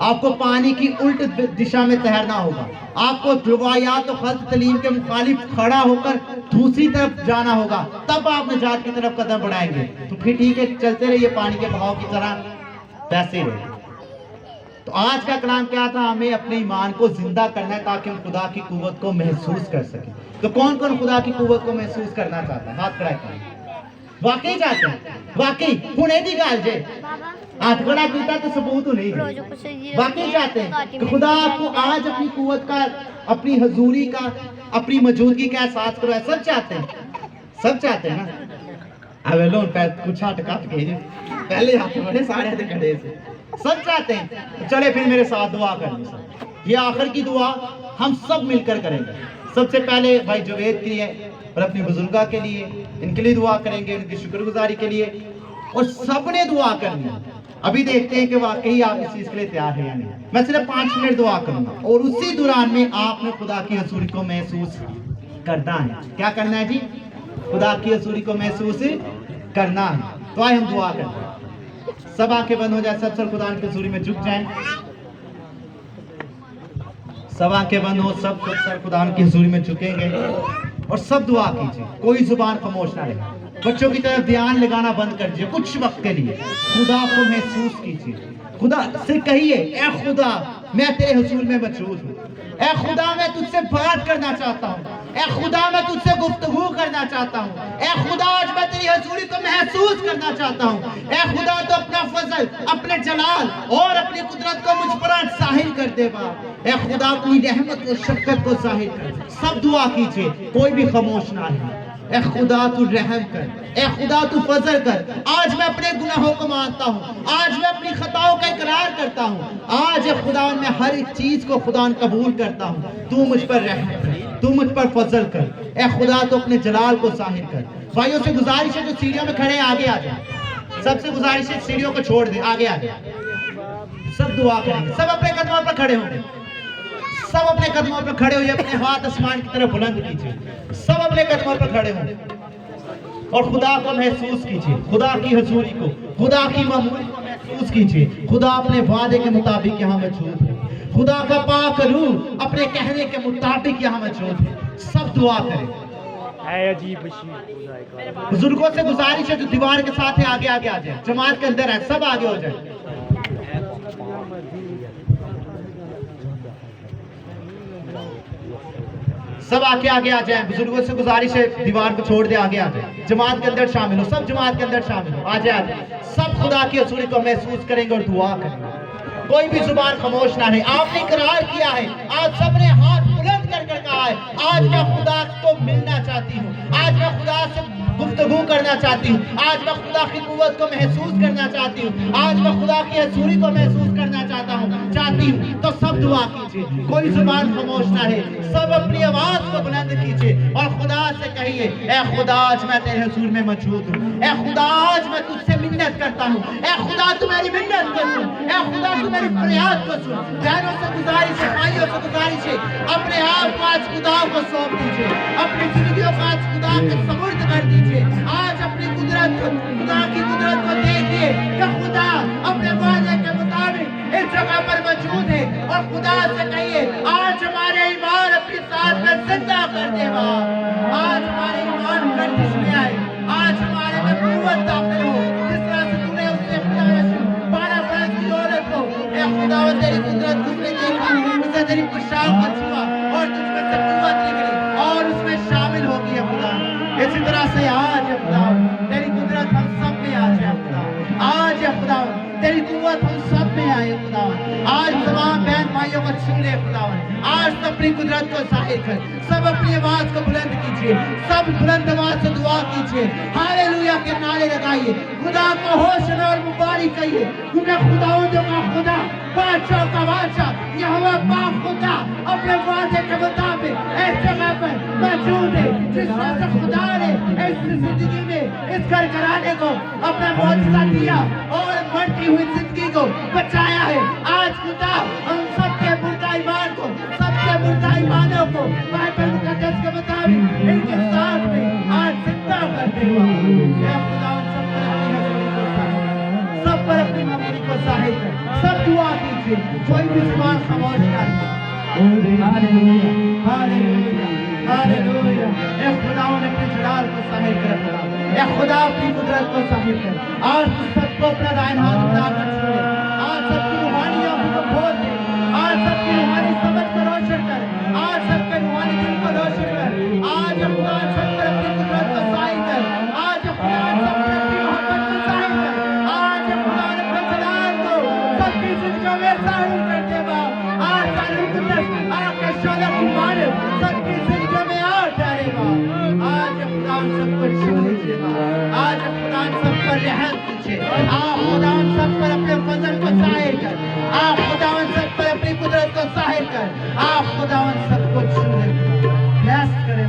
آپ کو پانی کی الٹ دشا میں تیرنا ہوگا, آپ کو روایات و غلط تعلیم کے مخالف کھڑا ہو کر دوسری طرف جانا ہوگا, تب آپ نجات کی طرف قدم بڑھائیں گے. تو پھر ٹھیک ہے, چلتے رہیے پانی کے بہاؤ کی طرح پیسے رہے. تو آج کا کلام کیا تھا؟ ہمیں اپنے ایمان کو زندہ کرنا ہے تاکہ ہم خدا کی قوت کو محسوس کر سکیں. تو کون کون خدا کی قوت کو محسوس کرنا چاہتا ہے؟ ہاتھ کھڑا کریں. واقعی چاہتے ہیں؟ واقعی ہنے دی گال جے ہاتھ کھڑا کیتا تو ثبوت نہیں ہے. واقعی چاہتے ہیں کہ خدا آپ کو آج اپنی قوت کا, اپنی حضوری کا, اپنی موجودگی کا احساس کرو. سب چاہتے ہیں, سب چاہتے ہیں نا. اب لون پہ کچھ ہاتھ کاٹ کے پہلے ہاتھ بڑے سارے تھے کھڑے سے. سب چاہتے ہیں. چلے پھر میرے ساتھ دعا کریں. یہ آخر کی دعا ہم سب مل کر کریں گے. سب سے پہلے بھائی جوید کے لیے اور اپنی بزرگاں کے لیے, ان کے لیے دعا کریں گے, ان کی شکر گزاری کے لیے, اور سب نے دعا کرنی ہے. ابھی دیکھتے ہیں کہ واقعی آپ اس چیز کے لیے تیار ہیں یا نہیں. میں صرف 5 منٹ دعا کروں گا, اور اسی دوران میں آپ نے خدا کی حضوری کو محسوس کرنا ہے. کیا کرنا ہے جی؟ خدا کی حضوری کو محسوس کرنا ہے. تو آئے ہم دعا کرتے ہیں. سب آنکھیں بند ہو جائیں, سب سر خدا کی حضوری میں جھک جائیں. سب آنکھیں بند ہو, سب سر خدا کی حضوری میں جھکیں گے اور سب دعا کیجئے. کوئی زبان خاموش نہ رہے. بچوں کی طرف دھیان لگانا بند کر دیجئے کچھ وقت کے لیے. خدا کو محسوس کیجئے. خدا سے کہیے, اے خدا میں تیرے حضور میں موجود ہوں. اے خدا میں تجھ سے بات کرنا چاہتا ہوں. اے خدا میں تجھ سے گفتگو کرنا چاہتا ہوں. اے خدا آج میں تیری حضوری کو محسوس کرنا چاہتا ہوں. اے خدا تو اپنا فضل, اپنے جلال اور اپنی قدرت کو مجھ پر ظاہر کر دے باپ. اے خدا اپنی رحمت و شفقت کو ظاہر کر. سب دعا کیجئے, کوئی بھی خاموش نہ رہے. اے خدا تو رحم کر, اے خدا تو فضل کر. آج میں اپنے گناہوں کو مانتا ہوں, آج میں اپنی خطاؤں کا اقرار کرتا ہوں. آج اے خدا میں ہر ایک چیز کو خدا قبول کرتا ہوں. تو مجھ پر رحم کر, تو مجھ پر فضل کر. اے خدا تو اپنے جلال کو ظاہر کر. بھائیوں سے گزارش ہے جو سیڑھیوں میں کھڑے ہیں آگے آ جائیں. سب سے گزارش ہے سیڑھیوں کو چھوڑ دیں, آگے آ جائیں. سب دعا کریں گے. سب اپنے قدموں پر کھڑے ہوں گے. سب اپنے قدموں پر کھڑے ہوئے, اپنے ہاتھ آسمان کی طرف بلند کیجئے. سب اپنے قدموں پر کھڑے ہوں اور خدا کو محسوس کیجئے. خدا کی حضوری کو, خدا کی معمولی کو محسوس کیجئے. خدا اپنے وعدے کے مطابق یہاں موجود ہے. خدا کا پاک روح اپنے کہنے کے مطابق یہاں موجود ہے. سب دعا کریں. بزرگوں سے گزارش ہے جو دیوار کے ساتھ ہے آگے آگے آ جائیں. جماعت کے اندر ہے, سب آگے ہو جائیں. سب آگے آگے آ جائیں. بزرگوں سے گزارش ہے دیوار کو چھوڑ دے, آگے آ جائیں. جماعت کے اندر شامل ہو, سب جماعت کے اندر شامل ہو, آ جائیں آ جائیں. سب خدا کی حضوری کو محسوس کریں گے اور دعا کریں گے. کوئی بھی زبان خاموش نہ رہے. آپ نے اقرار کیا ہے, آج سب نے ہاتھ بلند کر کر کہا ہے آج میں خدا کو ملنا چاہتی ہوں, آج میں خدا سے گفتگو کرنا چاہتی ہوں, آج میں خدا کی قوت کو محسوس کرنا چاہتی ہوں, آج میں خدا کی حضوری کو محسوس کرنا چاہتی ہوں. تو سب دعا کیجئے, کوئی زبان خاموش نہ رہے. سب اپنی آواز کو بلند کیجئے اور خدا سے کہیے, اے خدا آج میں تیرے حضور میں موجود ہوں. اے خدا آج میں تجھ سے منت کرتا ہوں. اے خدا تو میری منت کو سن. اے خدا تو میری فریاد کو سن. بہنوں سے گزارش ہے, بھائیوں سے گزارش ہے, اپنے آپ کو آج خدا کو سونپ دیجئے. اپنی زندگیوں کو آج خدا کے سپرد کر دیجئے. آج اپنی قدرت کو, خدا کی قدرت کو دیکھیے کہ خدا اپنے وعدے کے مطابق اس جگہ پر موجود ہے. اور خدا سے کہیے آج ہمارے ایمان اپنی ساتھ میں زندہ کر دے باپ. آج ہمارے ایمان گردش میں آئے, آج ہمارے میں قوت داخل ہو جس طرح سے تو نے اسے 12 برس کی عورت کو, اے خدا وہ تیری قدرت کو نے دیکھا, اسے تیری پوشاک کو چھوا اور تجھ میں سے قوت نکلی اور اس میں شامل ہو گیا. इसी तरह से आज है खुदा तेरी कुदरत हम सब में आ जाए खुदा आज है खुदा तेरी कुव्वत हम सब में आए खुदा आज तमाम बहन भाइयों को छू ले खुदा आज तो अपनी कुदरत को जाहिर कर सब अपनी आवाज को बुलंद कीजिए सब बुलंद आवाज से दुआ कीजिए हालेलुया के नारे लगाइए खुदा को होशना और मुबारक कहिए क्योंकि खुदावंदों का खुदा बादशाह का बादशाह यहोवा पाक खुदा अपने वादे के मुताबिक इस जगह पर मौजूद है जिस तरह से खुदा ने इस जिंदगी में इस घर घराने को अपना मौजूदा दिया और बढ़ती हुई जिंदगी को बचाया है आज खुदा हम सबके मुर्दा ईमान को सबके मुर्दा ईमानों को बाइबल मुकद्दस के मुताबिक इनके साथ में आज जिंदा करते हुए खुदा सब पर अपनी ममूरी को जाहिर कर सब दुआ कीजिए कोई भी जुबान खामोश कर हालेलुया हालेलुया हालेलुया ए खुदा ने अपने जलाल को जाहिर कर ए खुदा अपनी कुदरत को जाहिर कर आज सबको अपना दाहिना हाथ उठाकर छोड़े आज सबकी रूहानी आंखों को खोल दे आज सबकी रूहानी समझ को रोशन कर आज सबके रूहानी दिल को रोशन कर आज खुदा सब पर अपनी कुदरत को जाहिर कर आज खुदा सब पर अपनी मोहब्बत को जाहिर कर आज खुदा ने अपने जलाल को सबकी जिंदगी में जाहिर कर दे बाप आज मुकद्दस आपके शोले की माने सबकी जिंदगी में आ जाएगा आज खुदा सबको छू लीजिए आज खुदा सब पर रहम कीजिए आप खुदा सब पर अपने फजल को जाहिर कर आप खुदा सब पर अपनी कुदरत को जाहिर कर आप खुदा सबको छू ले ब्लेस करे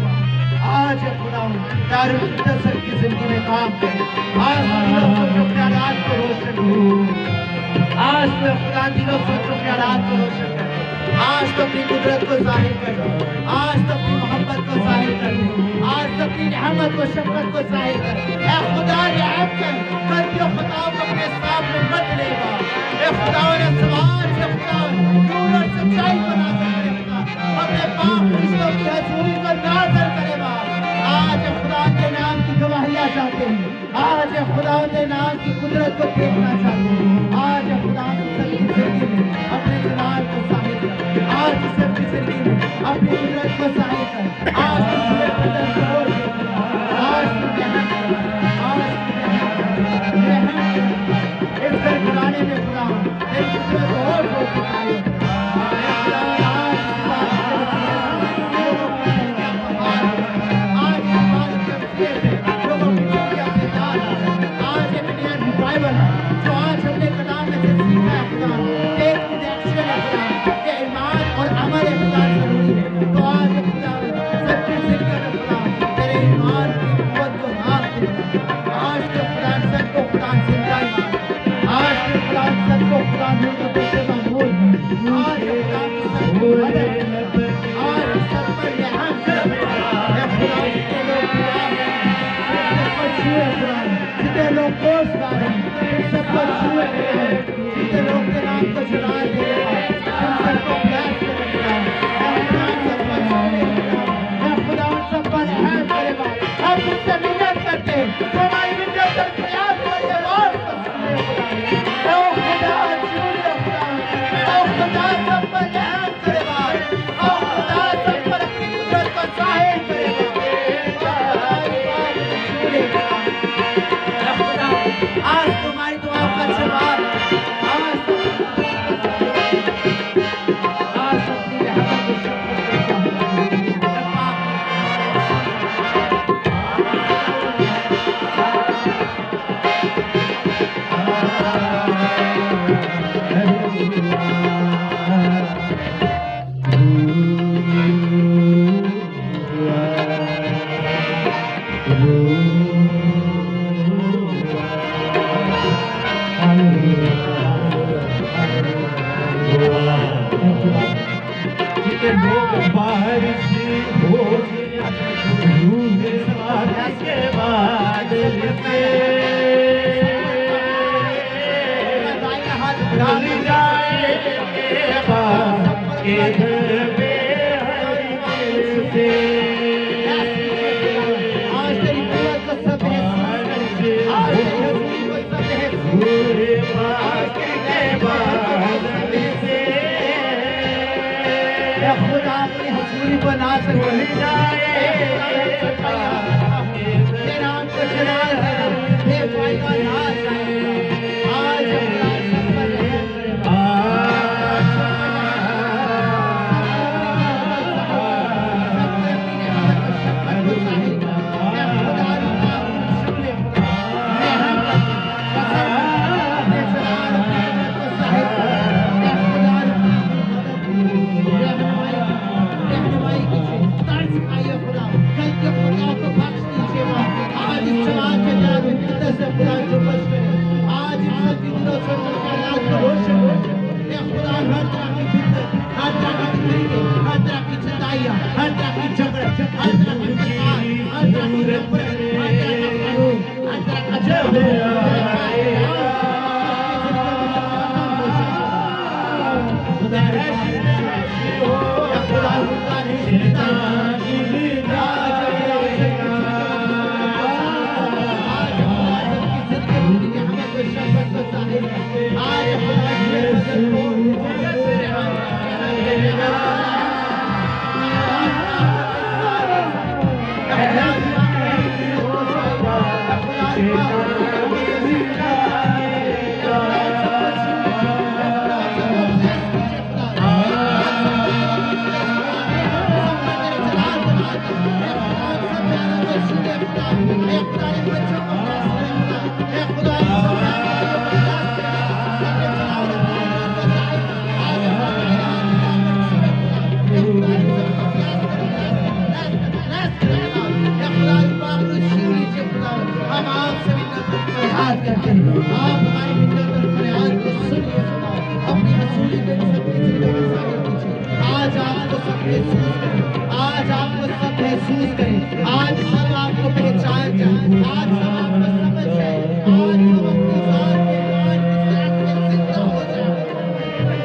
आज खुदा दारुल मुकद्दस की जिंदगी में काम करे आज दिलों सोचों ख्यालात को रोशन करे आज तो खुदा दिलों सोचों ख्यालात को रोशन करे आज तो अपनी कुदरत को जाहिर कर आज तो अपनी मोहब्बत को जाहिर कर आज तो अपनी रहमत को शफकत को जाहिर कर ए खुदा रहम कर गलतियों खताओं को अपने सामने मत लेगा ए खुदा ने समाज से खुदा नूर और सच्चाई को नाज़र करे खुदा अपने पाक रिश्तों की हजूरी को नाज़र करे आज खुदा के नाम की गवाहियाँ चाहते हैं आज खुदा के नाम की कुदरत को देखना चाहते हैं आज खुदा सबकी जिंदगी में अपने जलाल को जाहिर कर आज सबकी जिंदगी में अपनी कुदरत को जाहिर कर आज तुझे बदल छोड़ दे आज इस घर घराने में खुदा एक कुदरत और हो दिखाई आज तुम्हारी दुआ का जवाब आज अपनी रहमत को खुदा अपनी हजूरी को नाज़र कर इस समाज के प्यार में फितरत से खुदा जो बच गए, आज इन सब की दिलों से आज को रोशन हो। ये खुदा हर तरह की फितरत, हर तरह की तरीके, हर तरह की चताइयाँ, हर तरह की झगड़े, हर तरह की फसाद, हर तरह की नफरत, हर तरह का कानून, हर तरह का झगड़ा, खुदा है या खुदा खुदा नहीं हम आपसे मिन्नत फरियाद करते हैं, आप हमारी मिन्नत और फरियाद को सुनिए खुदा, अपनी रसूली के सबके जिंदगी में शामिल कीजिए। आज आपको सब महसूस करें, आज आपको सब महसूस करें, आज सब आपको पहचान जाए, आज सब आपको समझ जाए, आज सब अपनी जान के मान की साथ में जिंदा हो जाए।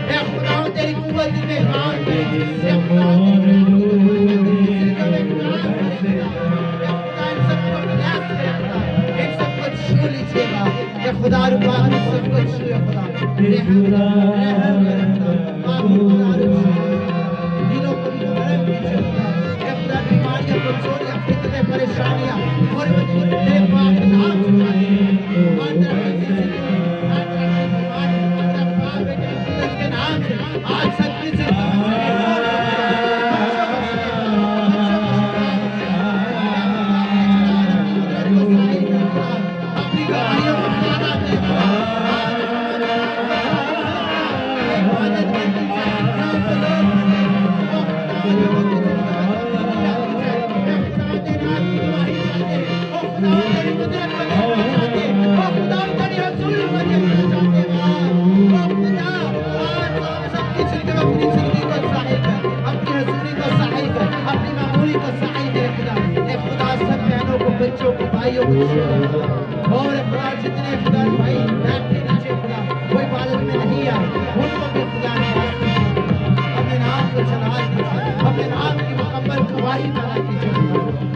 ए खुदा तेरी कुव्वत में काम करे, ए खुदा तेरी कुव्वत में काम करे, ए खुदा इन सबको प्रयास करे, इन सबको छू लीजिएगा। ए खुदा रुपा इन सबको छूए खुदा, दिलों को भी नरम कीजिए खुदा। ए खुदा बीमारियां को छोड़िए, फितने परेशानियां गुर्बत तेरे पाक नाम से जाए, हर तरह की जिंदगी, हर तरह की बीमारी, हर तरह पाप बेटे के नाम से आज सबकी जिंदगी अपनी गाड़ियों को खाना दे बच्चों को भाइयों को और खुदा जितने खुदा भाई बैठे नीचे खुदा कोई इबादत में नहीं आए उनको भी खुदा ने अपने नाम को चला दीजिए, अपने नाम की मुकम्मल गवाही पैदा कीजिए।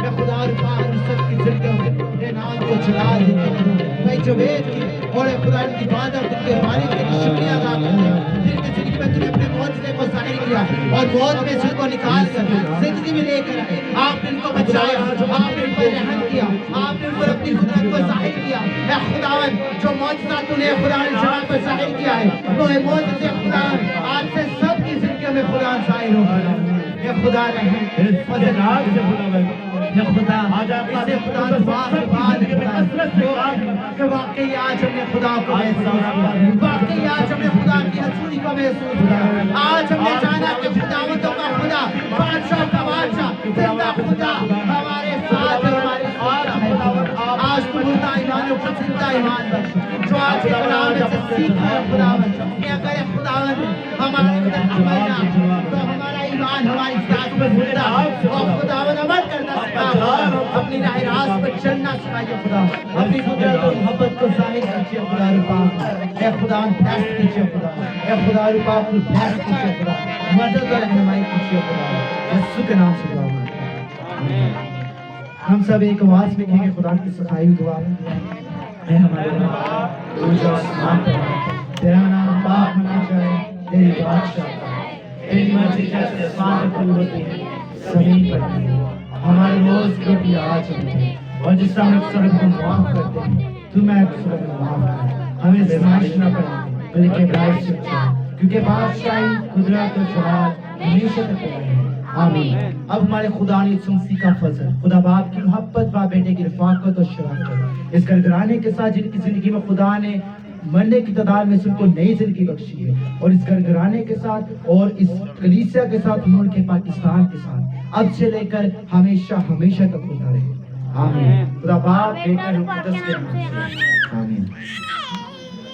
मैं खुदा रुपा सबकी जिंदगी में तेरे नाम को चला देता हूँ। मैं जुबैद की और खुदा की इबादत के बारे में शुक्रिया अदा करता हूँ। जिनके जिंदगी में तूने अपने मौजूदे को जाहिर किया और मौत में से उनको निकाल कर जिंदगी में लेकर आए, आपने इनको बचाया, आपने इनको रहम किया, आपने उन पर अपनी कुदरत को जाहिर किया। ऐ खुदावन जो मौजूदा तूने खुदा ने जहां पर जाहिर किया है वो है मौजूदे खुदा आज से सबकी जिंदगी में खुदा जाहिर हो। ये खुदा रहम फजलात से खुदा ये खुदा आज इसे खुदा बात के कसरत से कि वाकई आज हमने खुदा को महसूस किया, वाकई आज हमने खुदा की हजूरी को महसूस किया। आज हमने जाना कि खुदावंदों का खुदा, बादशाह का बादशाह, जिंदा खुदा हमारे साथ है, हमारे साथ है। आज तुम उनका ईमान को जिंदा ईमान बख्श जो आज के कलाम में से सीखा है खुदावंद कि अगर खुदावंद हमारे अंदर अमल ना तो हमारा ईमान हमारी साथ में जिंदा और खुदावंद अमल करना सिखा, अपनी राह रास्त पर चलना सिखाइए खुदा, अपनी कुदरत और मोहब्बत को जाहिर कीजिए खुदा रुपा। ए खुदा फैस कीजिए खुदा, ए खुदा रुपा फैस कीजिए खुदा, मदद और रहनुमाई कीजिए खुदा, यीशु के नाम से दुआ मांगते हैं। हम सब एक आवाज में कहेंगे खुदा की सखाई दुआ है। ऐ हमारे बाप तू जो आसमान पर है, तेरा नाम पाक होना जाए, तेरी बादशाह तेरी मर्जी जैसे आसमान पर होती है जमीन पर भी। हमारे रोज को भी आज हमें और जिस तरह हम सबको माफ करते हैं तू मैं सबको माफ कर, हमें आजमाइश न करने बल्कि बुराई से बचा, क्योंकि बादशाही कुदरत और जलाल हमेशा तक रहे। आमीन। अब हमारे खुदा ने यीशु मसीह का फजल, खुदा बाप की मोहब्बत, बाप बेटे की रफाकत और शराफत, इस घरघराने के साथ जिनकी जिंदगी में खुदा ने मरने की तादाद में उनको नई जिंदगी बख्शी है, और इस घरघराने के साथ और इस कलीसिया के साथ, मुल्क के पाकिस्तान के साथ अब से लेकर हमेशा हमेशा तक खुदा रहे। आमीन। खुदा बाप बेटा रूह कुद्दस के नाम से आमीन।